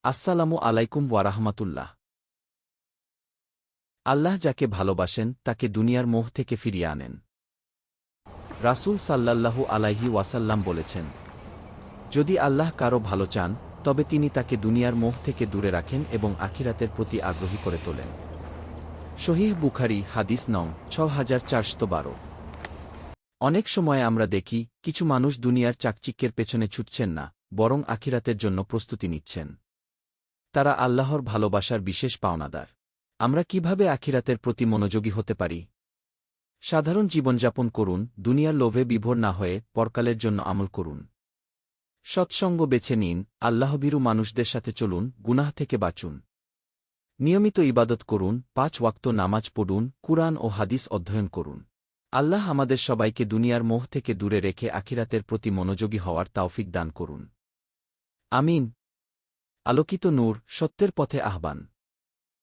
আসসালামু আলাইকুম ওয়ারাহমাতুল্লাহ। আল্লাহ যাকে ভালোবাসেন তাকে দুনিয়ার মোহ থেকে ফিরিয়ে আনেন। রাসূল সাল্লাল্লাহু আলাইহি ওয়াসাল্লাম বলেছেন, যদি আল্লাহ কারো ভালো চান তবে তিনি তাকে দুনিয়ার মোহ থেকে দূরে রাখেন এবং আখিরাতের প্রতি আগ্রহী করে তোলেন। সহিহ বুখারী হাদিস নং ৬৪১২। অনেক সময় আমরা দেখি কিছু মানুষ দুনিয়ার চাকচিক্যের পেছনে ছুটছেন না, বরং আখিরাতের জন্য প্রস্তুতি নিচ্ছেন। তারা আল্লাহর ভালোবাসার বিশেষ পাওনাদার। আমরা কিভাবে আখিরাতের প্রতি মনোযোগী হতে পারি? সাধারণ জীবনযাপন করুন, দুনিয়ার লোভে বিভোর না হয়ে পরকালের জন্য আমল করুন। সৎসঙ্গ বেছে নিন, আল্লাহভীরু মানুষদের সাথে চলুন, গুনাহ থেকে বাঁচুন। নিয়মিত ইবাদত করুন, ৫ ওয়াক্ত নামাজ পড়ুন, কুরআন ও হাদিস অধ্যয়ন করুন। আল্লাহ আমাদের সবাইকে দুনিয়ার মোহ থেকে দূরে রেখে আখিরাতের প্রতি মনোযোগী হওয়ার তাওফিক দান করুন। আমিন। আলোকিত নূর, সত্যের পথে আহ্বান।